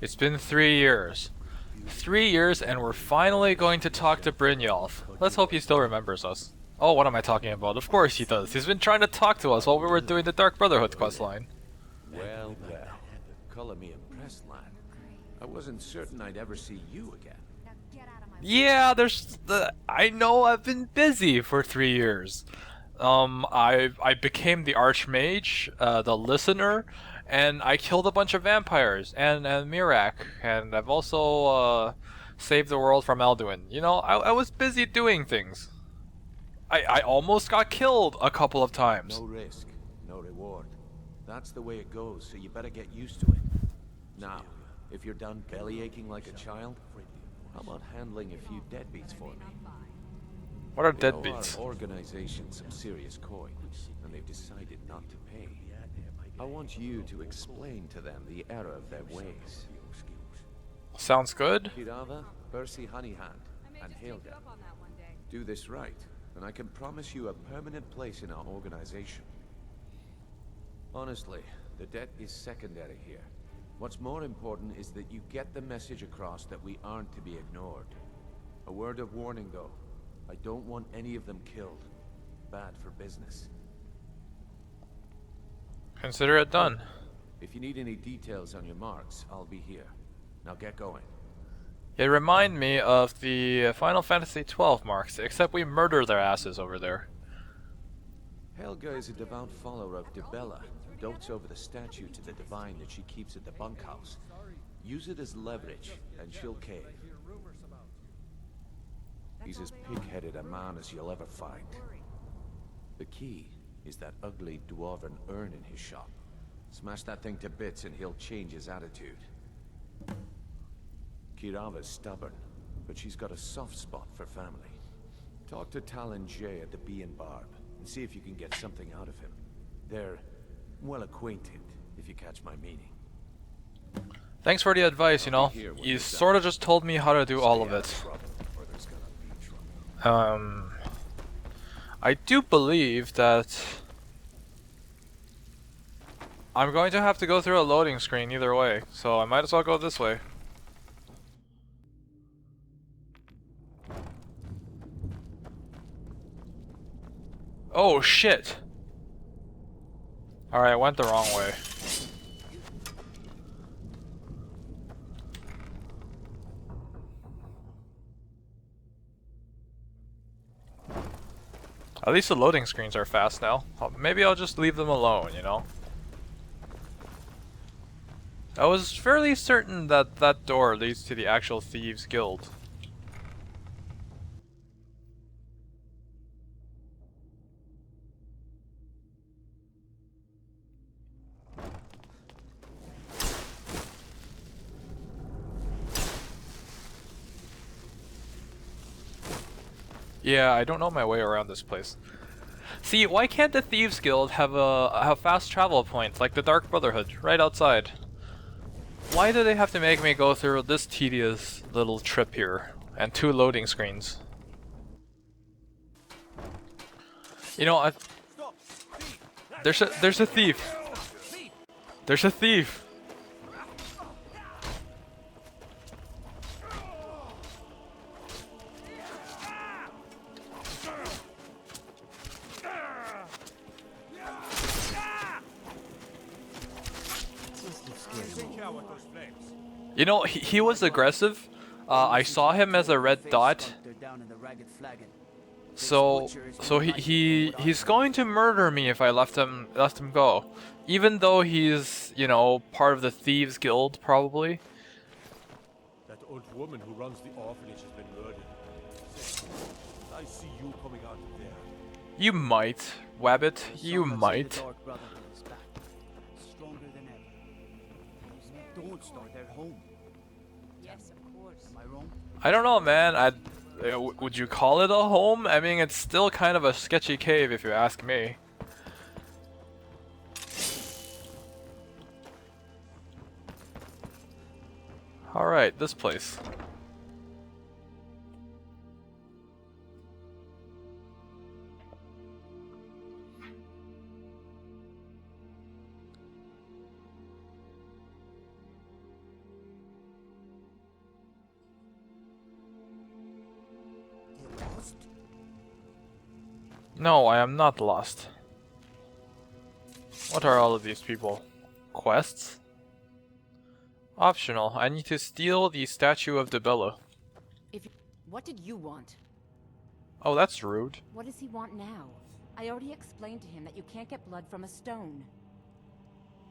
It's been 3 years. 3 years and we're finally going to talk to Brynjolf. Let's hope he still remembers us. Oh, what am I talking about? Of course he does. He's been trying to talk to us while we were doing the Dark Brotherhood questline. Well, color me impressed, lad. I wasn't certain I'd ever see you again. Yeah, I know I've been busy for 3 years. I became the Archmage, the Listener, and I killed a bunch of vampires and Mirak, and I've also saved the world from Alduin. You know, I was busy doing things. I almost got killed a couple of times. No risk, no reward. That's the way it goes, so you better get used to it. Now, if you're done belly aching like a child, how about handling a few deadbeats for me? What are They owe deadbeats? our organization some serious coin, and they've decided not to pay. I want you to explain to them the error of their ways. Sounds good. Kirava, Bercy Honeyhand, and Helga. Do this right, and I can promise you a permanent place in our organization. Honestly, the debt is secondary here. What's more important is that you get the message across that we aren't to be ignored. A word of warning, though. I don't want any of them killed. Bad for business. Consider it done. If you need any details on your marks, I'll be here. Now get going. They remind me of the Final Fantasy XII marks, except we murder their asses over there. Helga is a devout follower of Dibella, who dotes over the statue to the divine that she keeps at the bunkhouse. Use it as leverage, and she'll cave. He's as pig-headed a man as you'll ever find. The key is that ugly dwarven urn in his shop. Smash that thing to bits and he'll change his attitude. Kirava's stubborn, but she's got a soft spot for family. Talk to Talon Jay at the Bee and Barb, and see if you can get something out of him. They're well acquainted, if you catch my meaning. Thanks for the advice, you know. You sort of just told me how to do all of it. I do believe that I'm going to have to go through a loading screen either way, so I might as well go this way. Oh shit! Alright, I went the wrong way. At least the loading screens are fast now. Maybe I'll just leave them alone, you know? I was fairly certain that that door leads to the actual Thieves Guild. Yeah, I don't know my way around this place. See, why can't the Thieves Guild have fast travel points like the Dark Brotherhood right outside? Why do they have to make me go through this tedious little trip here and 2 loading screens? You know, there's a thief. There's a thief. You know, he was aggressive. I saw him as a red dot. So he's going to murder me if I left him go. Even though he's, you know, part of the Thieves Guild probably. That old woman who runs the orphanage has been murdered. I see you coming out of there. You might, Wabbit. You might. Don't start their home. Yes, of course. Am I wrong? I don't know, man. Would you call it a home? I mean, it's still kind of a sketchy cave if you ask me. Alright, this place. lost? No, I am not lost. What are all of these people? Quests? Optional. I need to steal the statue of Debella. What did you want? Oh, that's rude. What does he want now? I already explained to him that you can't get blood from a stone.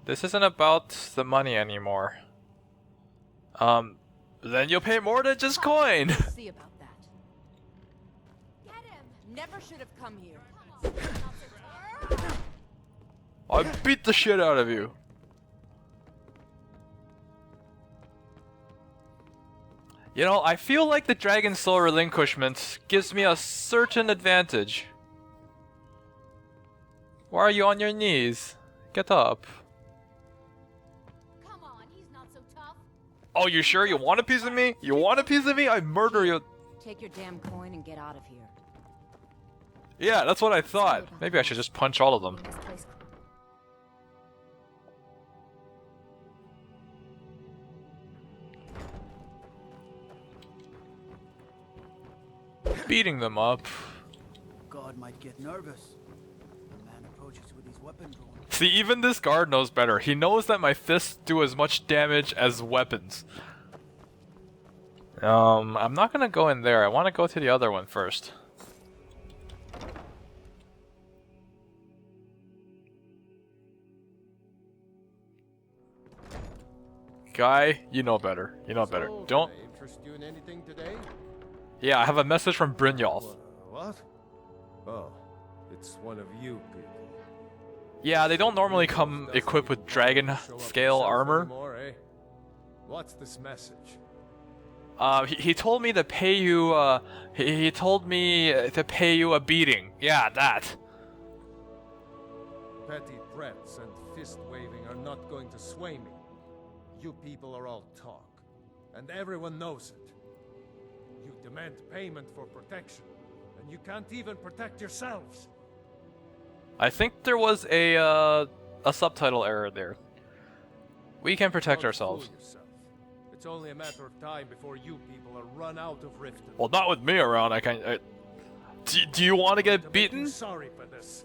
This isn't about the money anymore. Then you'll pay more than just coin! We'll see about that. Get him! Never should have come here. I beat the shit out of you! You know, I feel like the Dragon Soul relinquishment gives me a certain advantage. Why are you on your knees? Get up. Come on, he's not so tough. Oh, you sure you want a piece of me? You want a piece of me? I'd murder you. Take your damn coin and get out of here. Yeah, that's what I thought. Maybe I should just punch all of them. This place- Beating them up. God might get nervous. The man approaches with his weapon drawn. See, even this guard knows better. He knows that my fists do as much damage as weapons. I'm not gonna go in there. I want to go to the other one first. Guy, you know better. You know better. So, Don't. can I interest you in anything today? Yeah, I have a message from Brynjolf. What? Oh, it's one of you people. Yeah, they don't normally come Doesn't equipped with even dragon show up scale himself armor. anymore, eh? What's this message? He told me to pay you, he told me to pay you a beating. Yeah, that. Petty threats and fist waving are not going to sway me. You people are all talk, and everyone knows it. You demand payment for protection, and you can't even protect yourselves. I think there was a subtitle error there. We can protect Don't ourselves. fool yourself. It's only a matter of time before you people are run out of Riften. Well, not with me around. I can't. Do you want to To get make beaten? you sorry for this.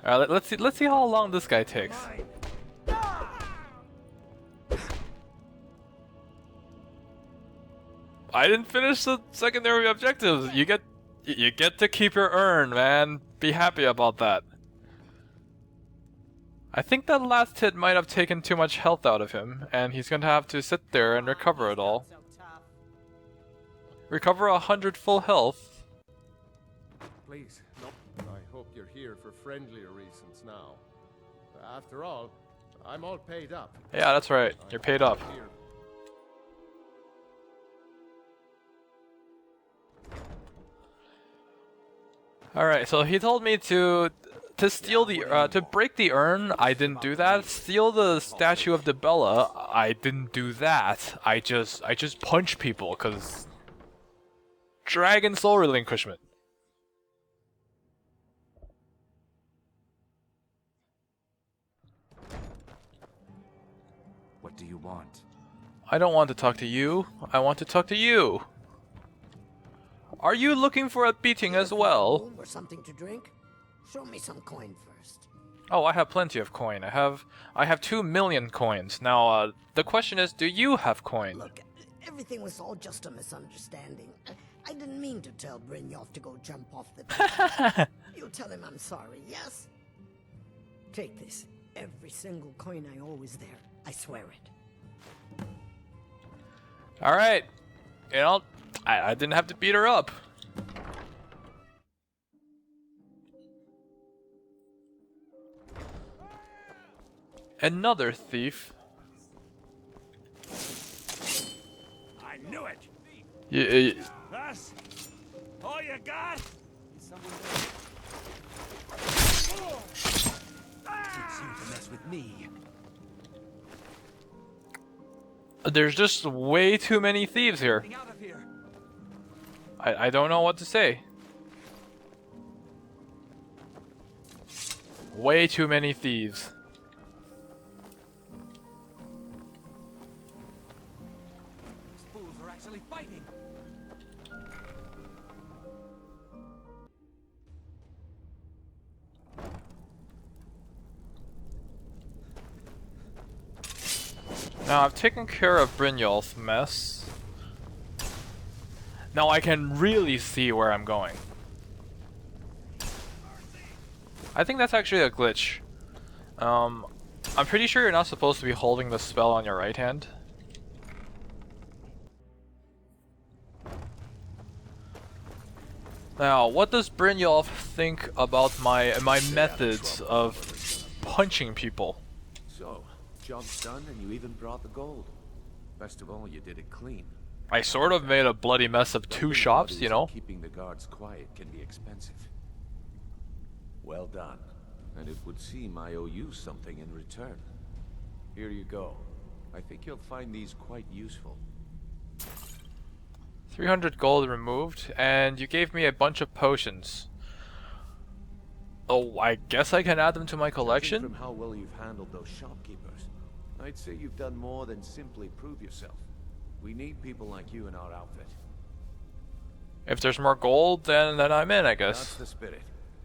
All right, let's see how long this guy takes. Mine. I didn't finish the secondary objectives. You get to keep your urn, man. Be happy about that. I think that last hit might have taken too much health out of him, and he's gonna have to sit there and recover it all. Recover 100 full health. Please, no. I hope you're here for friendlier reasons now. After all, I'm all paid up. Yeah, that's right. You're paid up. Here. Alright, so he told me to steal the to break the urn. I didn't do that. Steal the statue of Debella. I didn't do that. I just punch people cuz Dragon Soul relinquishment. What do you want? I don't want to talk to you. I want to talk to you. Are you looking for a beating as well? Or something to drink? Show me some coin first. Oh, I have plenty of coin. I have 2 million coins. Now, the question is, do you have coin? Look, everything was all just a misunderstanding. I didn't mean to tell Brynjolf to go jump off the cliff. You'll tell him I'm sorry, yes? Take this. Every single coin I owe is there. I swear it. All right. You know, I didn't have to beat her up. Another thief. I knew it. That's all you got? To mess with me. There's just way too many thieves here. Out of here. I don't know what to say. Way too many thieves. These fools are actually fighting. Now I've taken care of Brynjolf's mess. Now I can really see where I'm going. I think that's actually a glitch. I'm pretty sure you're not supposed to be holding the spell on your right hand. Now, what does Brynjolf think about my methods of punching people? So, job's done and you even brought the gold. Best of all, you did it clean. I sort of made a bloody mess of 2 shops, you know? Keeping the guards quiet can be expensive. Well done. And it would seem I owe you something in return. Here you go. I think you'll find these quite useful. 300 gold removed, and you gave me a bunch of potions. Oh, I guess I can add them to my collection? Judging from how well you've handled those shopkeepers, I'd say you've done more than simply prove yourself. We need people like you in our outfit. If there's more gold, then I'm in, I guess. That's the spirit.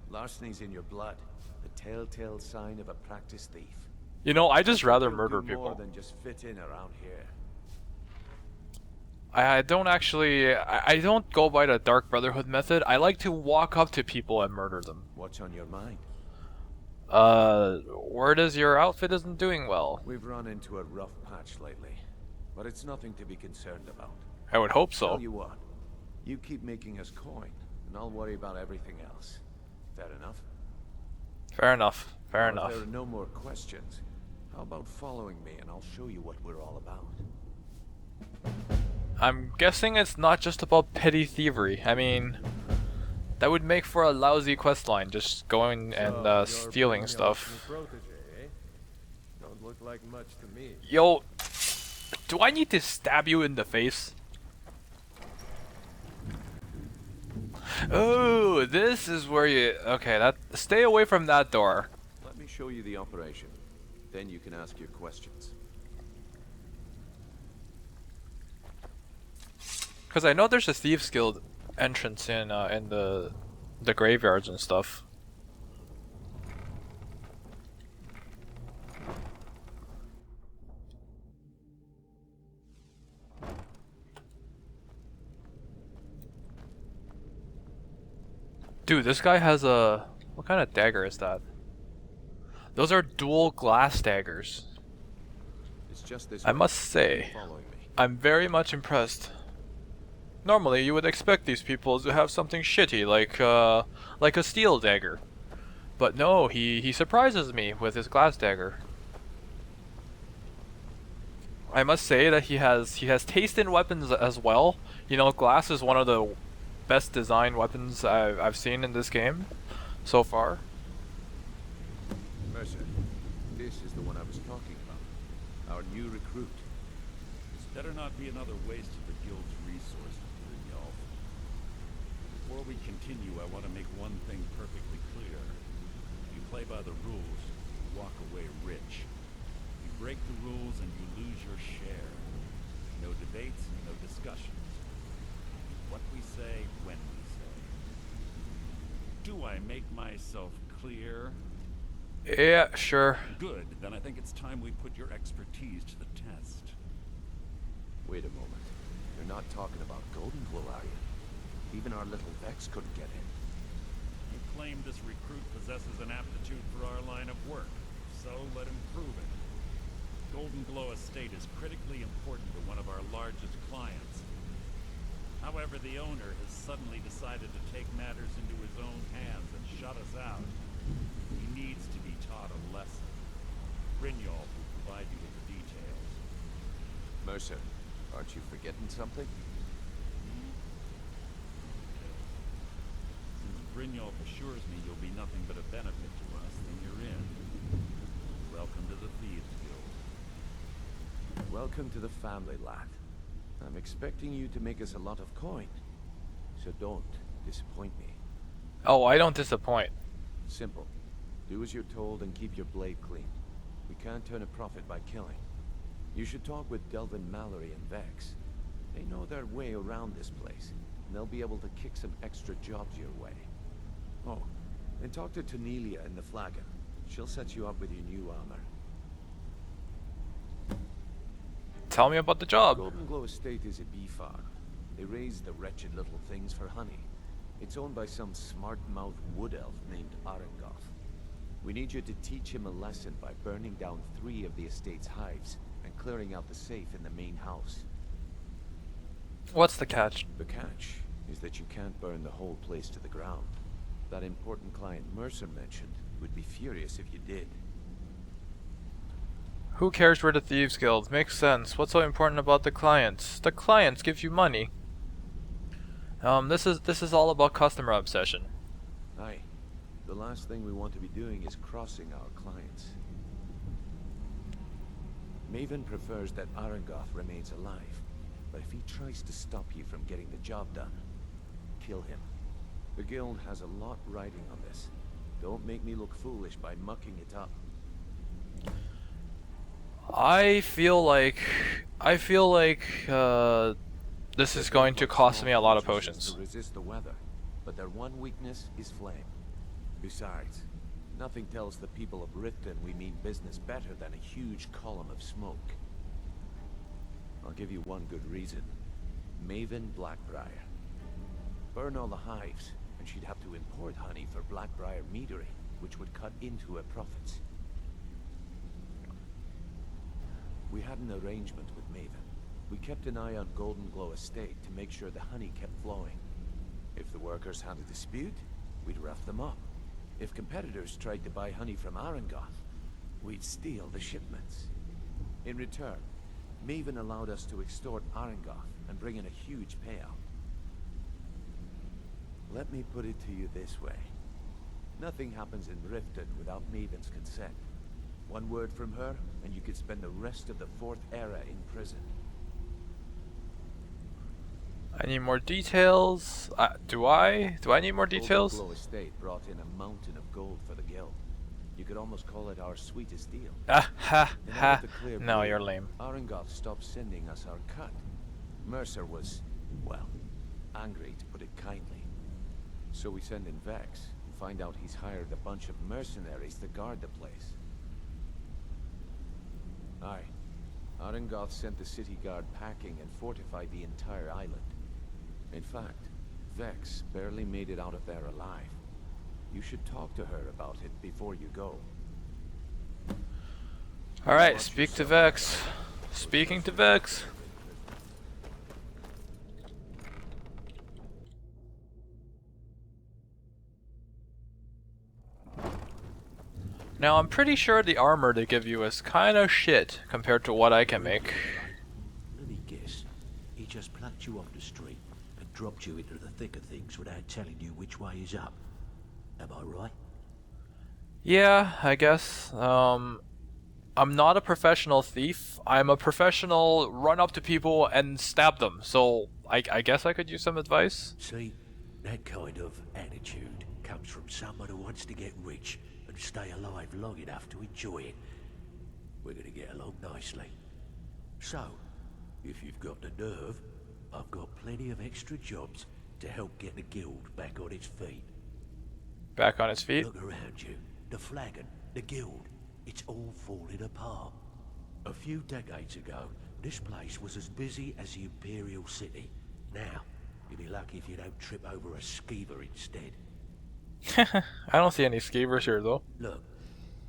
Larceny's in your blood. The telltale sign of a practiced thief. You know, I just rather You'll murder do more people. than just fit in around here. I don't actually... I don't go by the Dark Brotherhood method. I like to walk up to people and murder them. What's on your mind? Word is your outfit isn't doing well. We've run into a rough patch lately, but it's nothing to be concerned about. I would hope so. Tell you what, you keep making us coin, and I'll worry about everything else. Fair enough? Fair enough. Fair Well, enough. if there are no more questions, how about following me and I'll show you what we're all about? I'm guessing it's not just about petty thievery. I mean, that would make for a lousy questline, just going and So, you're stealing Brynjolf's stuff. new protege, eh? Don't look like much to me. Yo, do I need to stab you in the face? Oh, this is where you... Okay, that... Stay away from that door. Let me show you the operation. Then you can ask your questions. Because I know there's a Thieves Guild entrance in the graveyards and stuff. Dude, this guy has a... What kind of dagger is that? Those are dual glass daggers. It's just this I way. must say, Following me. I'm very much impressed. Normally, you would expect these people to have something shitty, like a steel dagger. But no, he surprises me with his glass dagger. I must say that he has taste in weapons as well. You know, glass is one of the best designed weapons I've seen in this game so far. Mercer, this is the one I was talking about. Our new recruit. This better not be another waste of the guild's resources, Brynjolf. Before we continue, I want to make one thing perfectly clear. If you play by the rules, you walk away rich. You break the rules and you lose your share. No debates, no discussions. What we say, when we say. Do I make myself clear? Yeah, sure. Good, then I think it's time we put your expertise to the test. Wait a moment. You're not talking about Golden Glow, are you? Even our little Vex couldn't get in. You claim this recruit possesses an aptitude for our line of work, so let him prove it. Golden Glow Estate is critically important to one of our largest clients. However, the owner has suddenly decided to take matters into his own hands and shut us out. He needs to be taught a lesson. Brynjolf will provide you with the details. Mercer, aren't you forgetting something? Since Brynjolf assures me you'll be nothing but a benefit to us, then you're in. Welcome to the Thieves Guild. Welcome to the family, lad. I'm expecting you to make us a lot of coin. So don't disappoint me. Oh, I don't disappoint. Simple. Do as you're told and keep your blade clean. We can't turn a profit by killing. You should talk with Delvin Mallory and Vex. They know their way around this place, and they'll be able to kick some extra jobs your way. Oh, and talk to Tanelia in the Flagon. She'll set you up with your new armor. tell me about the job. Golden Glow Estate is a bee farm. They raise the wretched little things for honey. It's owned by some smart-mouthed wood elf named Arengoth. We need you to teach him a lesson by burning down 3 of the estate's hives and clearing out the safe in the main house. What's the catch? The catch is that you can't burn the whole place to the ground. That important client Mercer mentioned would be furious if you did. Who cares where the Thieves Guild? Makes sense. What's so important about the clients? The clients give you money. This is all about customer obsession. Aye. The last thing we want to be doing is crossing our clients. Maven prefers that Arengoth remains alive, but if he tries to stop you from getting the job done, kill him. The guild has a lot riding on this. Don't make me look foolish by mucking it up. I feel like this is going to cost me a lot of potions. To resist the weather, but their one weakness is flame. Besides, nothing tells the people of Riften we mean business better than a huge column of smoke. I'll give you one good reason. Maven Blackbriar. Burn all the hives, and she'd have to import honey for Blackbriar meadery, which would cut into her profits. We had an arrangement with Maven. We kept an eye on Golden Glow Estate to make sure the honey kept flowing. If the workers had a dispute, we'd rough them up. If competitors tried to buy honey from Arengoth, we'd steal the shipments. In return, Maven allowed us to extort Arengoth and bring in a huge payout. Let me put it to you this way. Nothing happens in Riften without Maven's consent. One word from her, and you could spend the rest of the 4th era in prison. I need more details. Do I need more details? Golden Glow Estate brought in a mountain of gold for the guild. You could almost call it our sweetest deal. Ah ha And now ha. with the clear No, blue, you're lame. Arengoth stopped sending us our cut. Mercer was, well, angry to put it kindly. So we send in Vex and find out he's hired a bunch of mercenaries to guard the place. Aye. Arengoth sent the city guard packing and fortified the entire island. In fact, Vex barely made it out of there alive. You should talk to her about it before you go. Alright, speak to Vex. Speaking to Vex. Now I'm pretty sure the armor they give you is kinda shit compared to what I can make. Let me guess. He just plucked you off the street and dropped you into the thick of things without telling you which way is up. Am I right? Yeah, I guess. I'm not a professional thief. I'm a professional run up to people and stab them. So I guess I could use some advice. See, that kind of attitude comes from someone who wants to get rich and stay alive long enough to enjoy it. We're gonna get along nicely. So, if you've got the nerve, I've got plenty of extra jobs to help get the guild back on its feet. Back on its feet. Look around you. The flagon, the guild, it's all falling apart. A few decades ago, this place was as busy as the Imperial City. Now, you'll be lucky if you don't trip over a skeever instead. I don't see any skeevers here though. Look,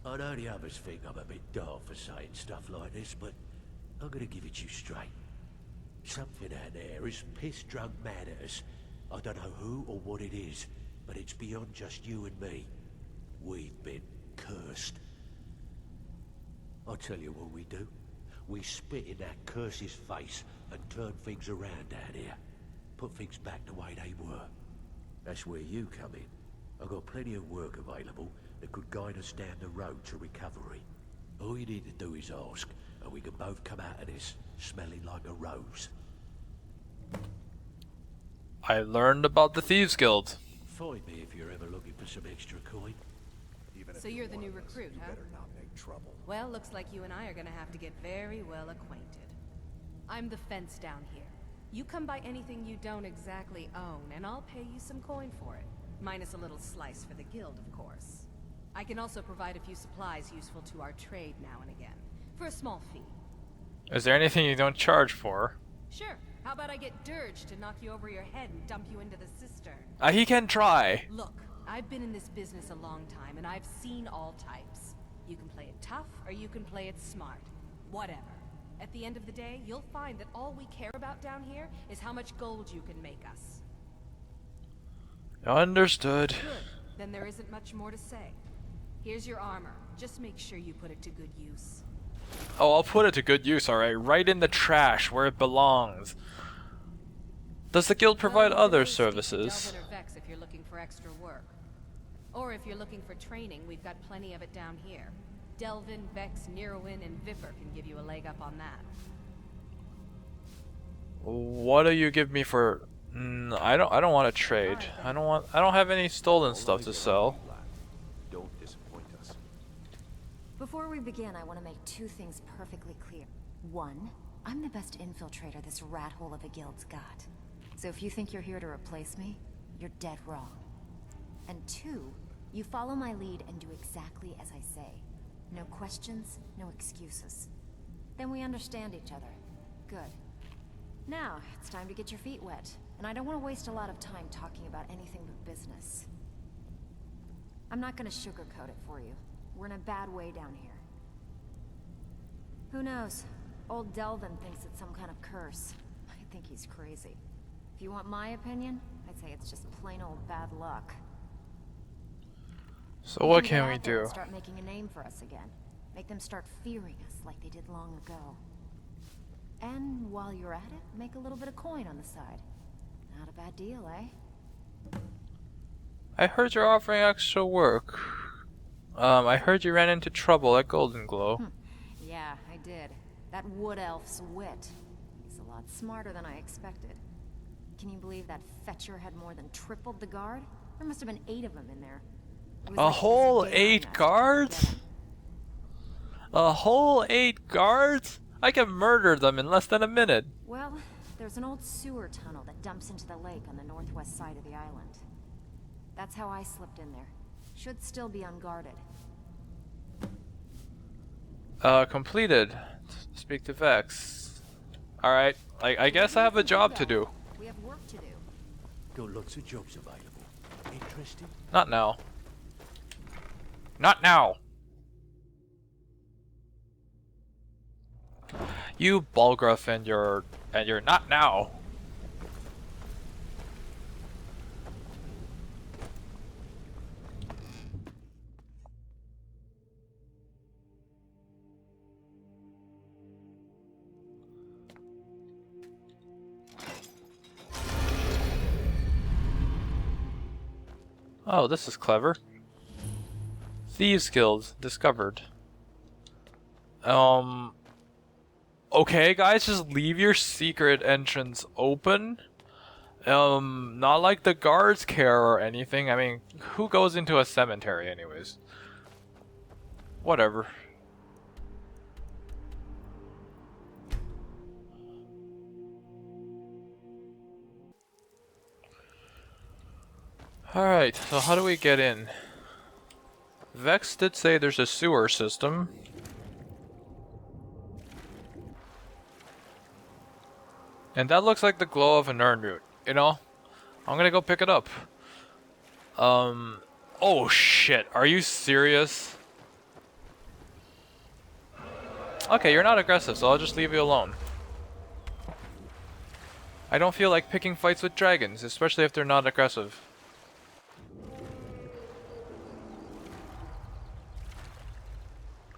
I know the others think I'm a bit daft for saying stuff like this, but I'm gonna give it to you straight. Something out there is piss-drunk mad at us. I don't know who or what it is, but it's beyond just you and me. We've been cursed. I'll tell you what we do. We spit in that curse's face and turn things around down here. Put things back the way they were. That's where you come in. I've got plenty of work available that could guide us down the road to recovery. All you need to do is ask, and we can both come out of this smelling like a rose. I learned about the Thieves Guild. Find me if you're ever looking for some extra coin. So you're the new recruit, huh? Well, looks like you and I are gonna have to get very well acquainted. I'm the fence down here. You come by anything you don't exactly own, and I'll pay you some coin for it. Minus a little slice for the guild, of course. I can also provide a few supplies useful to our trade now and again, for a small fee. Is there anything you don't charge for? Sure. How about I get Dirge to knock you over your head and dump you into the cistern? He can try. Look, I've been in this business a long time, and I've seen all types. You can play it tough, or you can play it smart. Whatever. At the end of the day, you'll find that all we care about down here is how much gold you can make us. Understood. Good. Then there isn't much more to say. Here's your armor. Just make sure you put it to good use. Oh, I'll put it to good use, alright. Right in the trash, where it belongs. Does the guild provide other services? Delvin or Vex if you're looking for extra work. Or if you're looking for training, we've got plenty of it down here. Delvin, Vex, Neroin, and Viper can give you a leg up on that. What do you give me for... I don't want to trade. I don't have any stolen stuff to sell. Don't disappoint us. Before we begin, I want to make two things perfectly clear. One, I'm the best infiltrator this rat hole of a guild's got. So if you think you're here to replace me, you're dead wrong. And two, you follow my lead and do exactly as I say. No questions, no excuses. Then we understand each other. Good. Now, it's time to get your feet wet. And I don't want to waste a lot of time talking about anything but business. I'm not gonna sugarcoat it for you. We're in a bad way down here. Who knows? Old Delvin thinks it's some kind of curse. I think he's crazy. If you want my opinion, I'd say it's just plain old bad luck. So what We can get we out there and do? start making a name for us again. Make them start fearing us like they did long ago. And while you're at it, make a little bit of coin on the side. Not a bad deal, eh? I heard you're offering extra work. I heard you ran into trouble at Golden Glow. Yeah, I did. That wood elf's wit. He's a lot smarter than I expected. Can you believe that fetcher had more than tripled the guard? There must have been 8 of them in there. It was A like this whole game 8 match. guards? A whole 8 guards? I can murder them in less than a minute. Well, there's an old sewer tunnel that dumps into the lake on the northwest side of the island. That's how I slipped in there. Should still be unguarded. Completed. Speak to Vex. Alright, I guess I have a job to do. We have work to do. Got lots of jobs available. Interested? Not now. Not now! You Balgruff and your not now. Oh, this is clever. Thieves Guild discovered. Okay, guys, just leave your secret entrance open. Not like the guards care or anything. I mean, who goes into a cemetery anyways? Whatever. Alright, so how do we get in? Vex did say there's a sewer system. And that looks like the glow of an urn root, you know? I'm gonna go pick it up. Oh shit, are you serious? Okay, you're not aggressive, so I'll just leave you alone. I don't feel like picking fights with dragons, especially if they're not aggressive.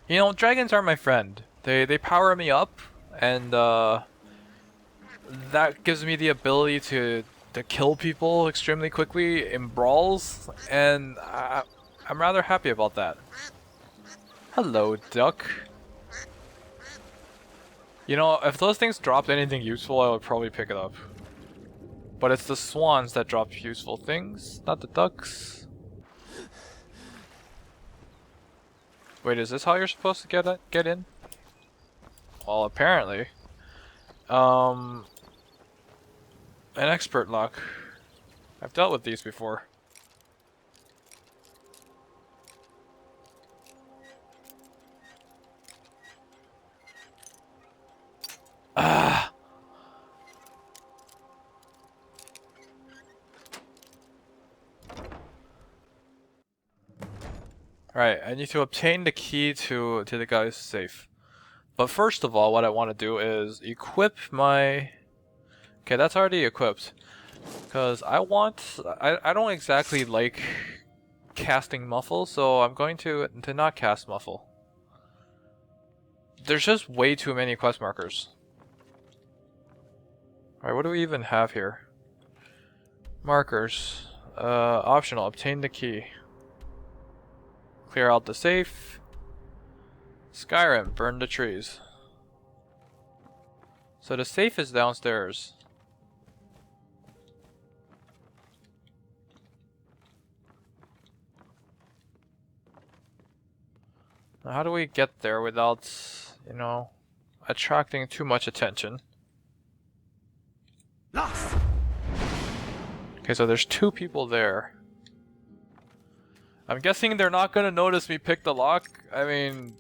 You know, dragons are my friend. They power me up, and that gives me the ability to kill people extremely quickly in brawls, and I'm rather happy about that. Hello, duck. You know, if those things dropped anything useful, I would probably pick it up. But it's the swans that drop useful things, not the ducks. Wait, is this how you're supposed to get in? Well, apparently. An expert lock. I've dealt with these before. Alright, I need to obtain the key to the guy's safe. But first of all, what I want to do is equip my... Okay, that's already equipped. Because I don't exactly like casting Muffle, so I'm going to not cast Muffle. There's just way too many quest markers. Alright, what do we even have here? Markers. Optional, obtain the key. Clear out the safe. Skyrim, burn the trees. So the safe is downstairs. Now how do we get there without, you know, attracting too much attention? Okay, so there's 2 people there. I'm guessing they're not gonna notice me pick the lock. I mean,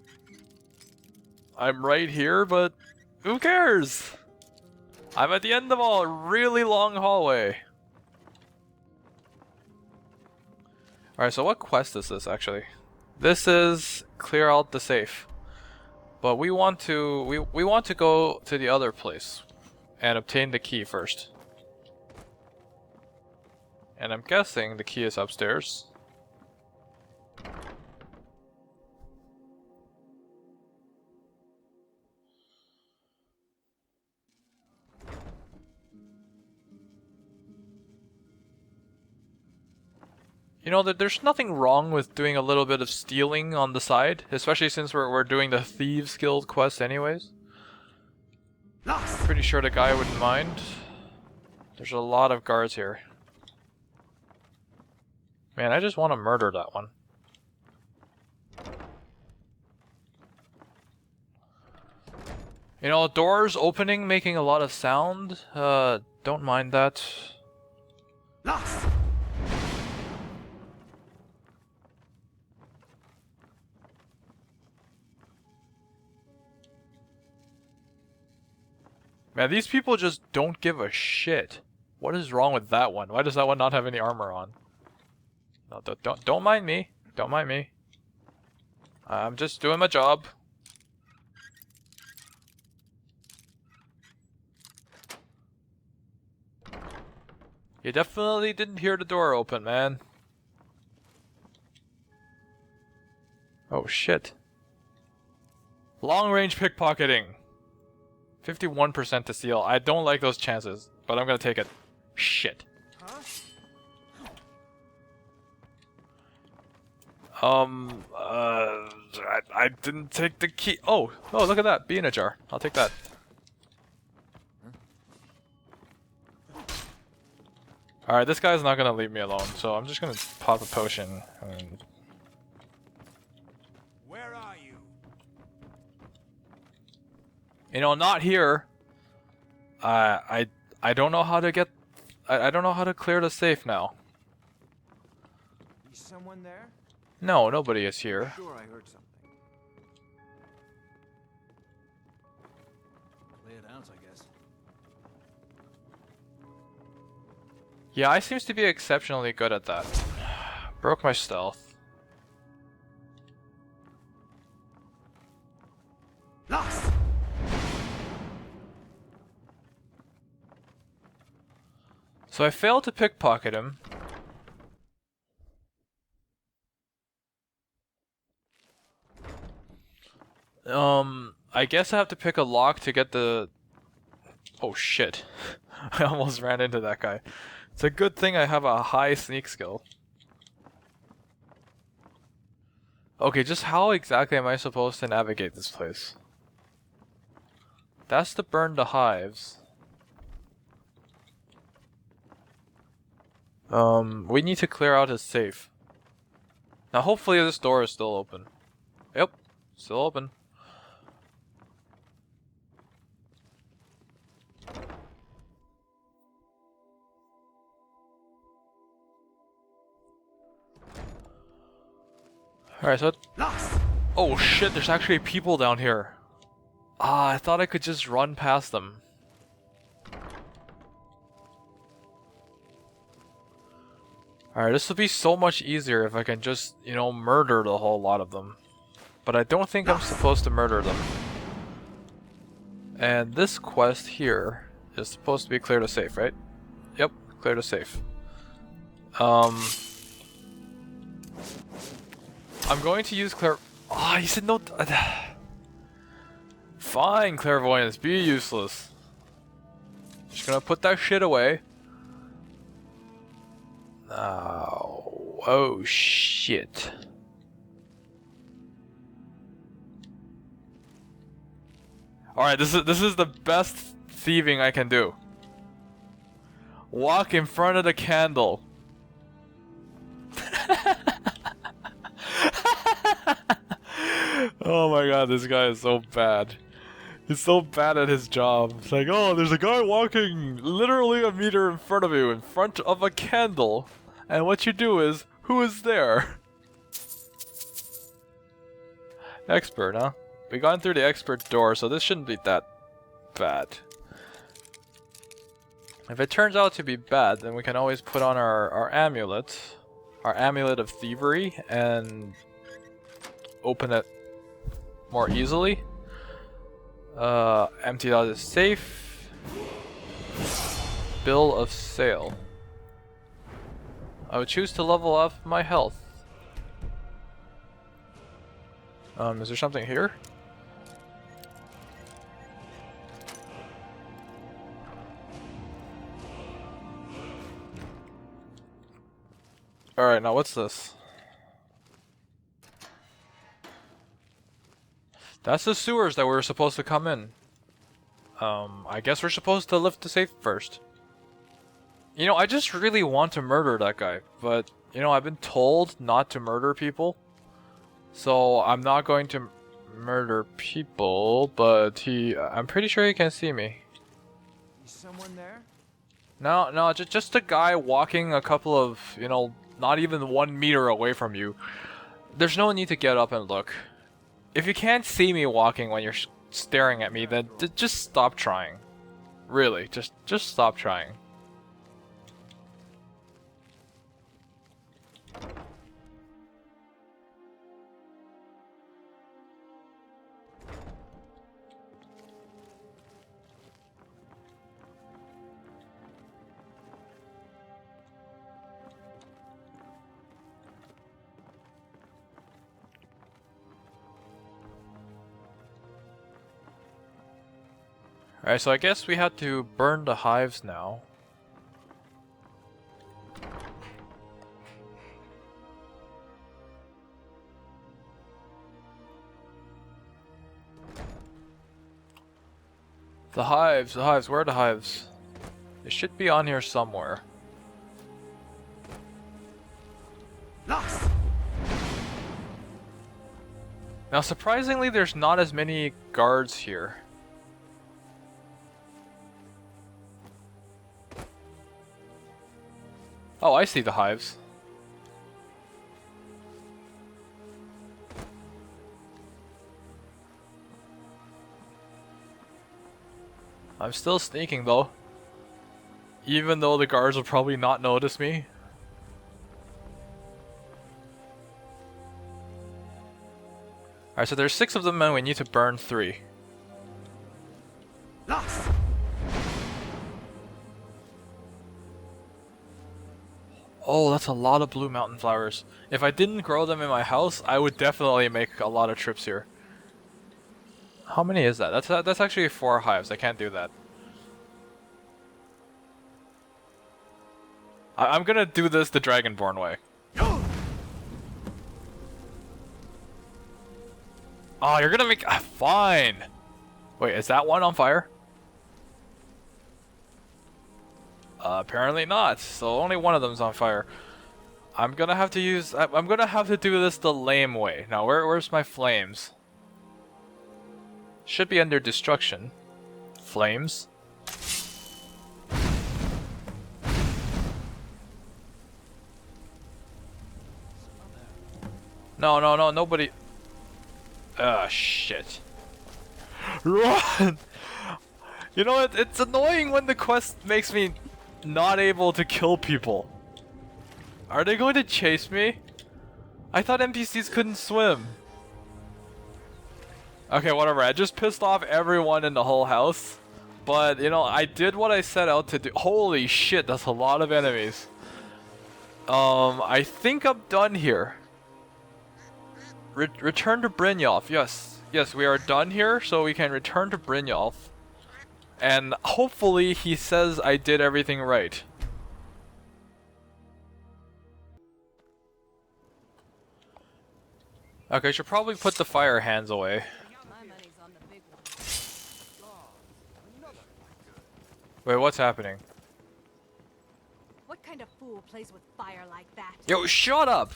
I'm right here, but who cares? I'm at the end of a really long hallway. Alright, so what quest is this actually? This is clear out the safe. But we want to go to the other place and obtain the key first. And I'm guessing the key is upstairs. You know, there's nothing wrong with doing a little bit of stealing on the side, especially since we're doing the Thieves Guild quest anyways. Pretty sure the guy wouldn't mind. There's a lot of guards here. Man, I just want to murder that one. You know, doors opening, making a lot of sound. Don't mind that. Man, these people just don't give a shit. What is wrong with that one? Why does that one not have any armor on? No, don't mind me. Don't mind me. I'm just doing my job. You definitely didn't hear the door open, man. Oh shit. Long range pickpocketing. 51% to steal. I don't like those chances, but I'm gonna take it. Shit. I didn't take the key. Oh, look at that. Bee in a jar. I'll take that. Alright, this guy's not gonna leave me alone, so I'm just gonna pop a potion and... Where are you? You know, not here. I don't know how to get... I don't know how to clear the safe now. Is someone there? No, nobody is here. Sure, I heard something. Lay it out, I guess. Yeah, I seems to be exceptionally good at that. Broke my stealth. Lost. So I failed to pickpocket him. I guess I have to pick a lock to get the... Oh shit. I almost ran into that guy. It's a good thing I have a high sneak skill. Okay, just how exactly am I supposed to navigate this place? That's to burn the hives. We need to clear out his safe. Now hopefully this door is still open. Yep, still open. Alright, so... Oh shit, there's actually people down here. Ah, I thought I could just run past them. Alright, this will be so much easier if I can just, you know, murder the whole lot of them. But I don't think I'm supposed to murder them. And this quest here is supposed to be clear to safe, right? Yep, clear to safe. I'm going to use Oh, you said no. Fine, clairvoyance, be useless. Just gonna put that shit away. Oh shit. Alright, this is the best thieving I can do. Walk in front of the candle. Oh my god, this guy is so bad. He's so bad at his job. It's like, oh, there's a guy walking literally a meter in front of you, in front of a candle. And what you do is, who is there? Expert, huh? We got through the expert door, so this shouldn't be that bad. If it turns out to be bad, then we can always put on our amulet. Our amulet of thievery, and open it more easily. Empty out the safe. Bill of sale. I would choose to level up my health. Is there something here? Alright, now what's this? That's the sewers that we're supposed to come in. I guess we're supposed to lift the safe first. You know, I just really want to murder that guy, but, you know, I've been told not to murder people. So, I'm not going to murder people, but I'm pretty sure he can see me. Is someone there? No, just a guy walking a couple of, you know, not even 1 meter away from you. There's no need to get up and look. If you can't see me walking when you're staring at me, then just stop trying. Really, just stop trying. Alright, so I guess we had to burn the hives now. The hives, where are the hives? They should be on here somewhere. Lost. Now surprisingly, there's not as many guards here. Oh, I see the hives. I'm still sneaking though. Even though the guards will probably not notice me. Alright, so there's 6 of them and we need to burn 3. Lost. Oh, that's a lot of blue mountain flowers. If I didn't grow them in my house, I would definitely make a lot of trips here. How many is that? That's actually 4 hives. I can't do that. I'm gonna do this the Dragonborn way. Oh, you're gonna make... fine! Wait, is that one on fire? Apparently not, so only one of them's on fire. I'm gonna have to use... I'm gonna have to do this the lame way. Now, where's my flames? Should be under destruction. Flames. No, nobody... Ah, shit. Run! You know, it's annoying when the quest makes me not able to kill people. Are they going to chase me? I thought NPCs couldn't swim. Okay, whatever. I just pissed off everyone in the whole house. But, you know, I did what I set out to do. Holy shit, that's a lot of enemies. I think I'm done here. Return to Brynjolf. Yes. Yes, we are done here, so we can return to Brynjolf. And hopefully he says I did everything right. Okay, I should probably put the fire hands away. Wait, what's happening? What kind of fool plays with fire like that? Yo, shut up!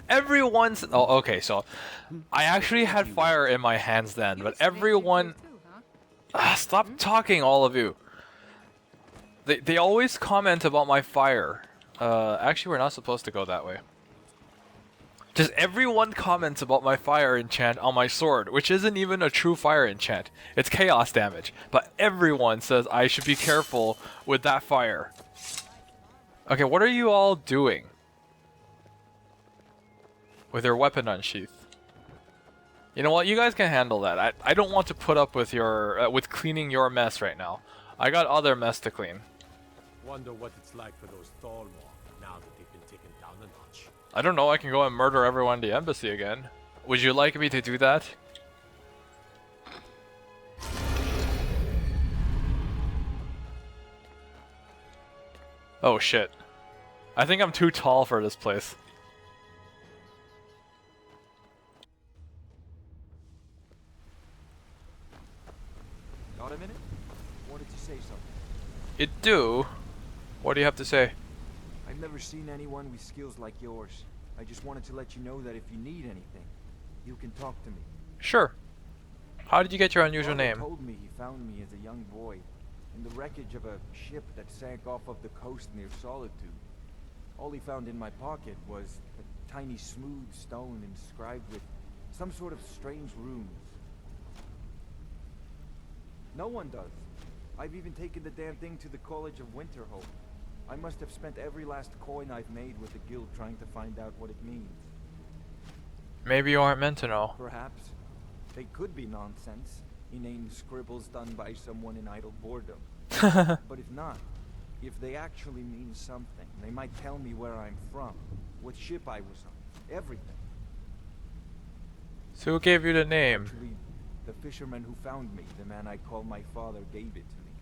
Everyone's... Oh, okay, so... I actually had fire in my hands then, but everyone... Stop talking, all of you. They always comment about my fire. Actually, we're not supposed to go that way. Just everyone comments about my fire enchant on my sword, which isn't even a true fire enchant. It's chaos damage. But everyone says I should be careful with that fire. Okay, what are you all doing? With your weapon unsheath. You know what? You guys can handle that. I don't want to put up with your with cleaning your mess right now. I got other mess to clean. Wonder what it's like for those Thalmor now that they've been taken down a notch. I don't know. I can go and murder everyone in the embassy again. Would you like me to do that? Oh shit. I think I'm too tall for this place. Got a minute? Wanted to say something. It do? What do you have to say? I've never seen anyone with skills like yours. I just wanted to let you know that if you need anything, you can talk to me. Sure. How did you get your unusual Father name? told me he found me as a young boy in the wreckage of a ship that sank off of the coast near Solitude. All he found in my pocket was a tiny smooth stone inscribed with some sort of strange runes. No one does. I've even taken the damn thing to the College of Winterhold. I must have spent every last coin I've made with the guild trying to find out what it means. Maybe you aren't meant to know. Perhaps. They could be nonsense, inane scribbles done by someone in idle boredom. But if not, if they actually mean something, they might tell me where I'm from, what ship I was on, everything. So who gave you the name? Actually, the fisherman who found me, the man I call my father, gave it to me.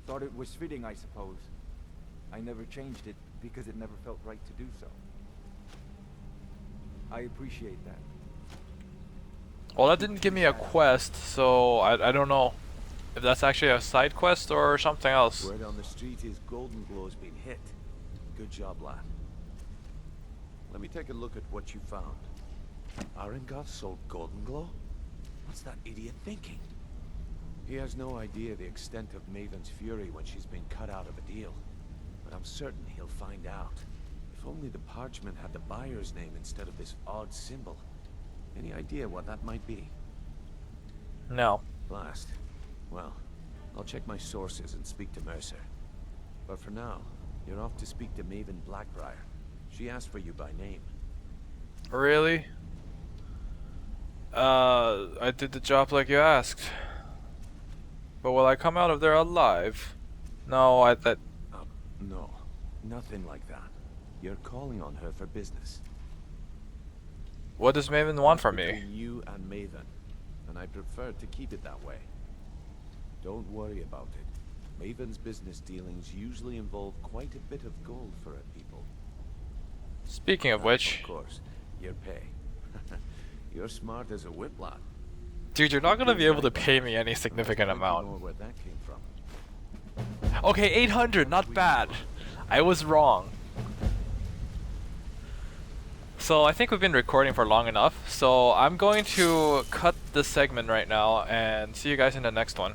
Thought it was fitting, I suppose. I never changed it because it never felt right to do so. I appreciate that. Well, that didn't give me a quest, so I don't know if that's actually a side quest or something else. Word on the street is Golden Glow's been hit. Good job, lad. Let me take a look at what you found. Arengoth sold Golden Glow? What's that idiot thinking? He has no idea the extent of Maven's fury when she's been cut out of a deal. But I'm certain he'll find out. If only the parchment had the buyer's name instead of this odd symbol. Any idea what that might be? No. Blast. Well, I'll check my sources and speak to Mercer. But for now, you're off to speak to Maven Blackbriar. She asked for you by name. Really? I did the job like you asked. But will I come out of there alive? No, No, nothing like that. You're calling on her for business. What does Maven want from me? Between you and Maven, and I prefer to keep it that way. Don't worry about it. Maven's business dealings usually involve quite a bit of gold for her people. Speaking of which... Of course, your pay. You're smart as a whip, lad. Dude, you're not gonna be able to pay me any significant amount. Where that came from. Okay, 800, not bad. I was wrong. So I think we've been recording for long enough, so I'm going to cut this segment right now and see you guys in the next one.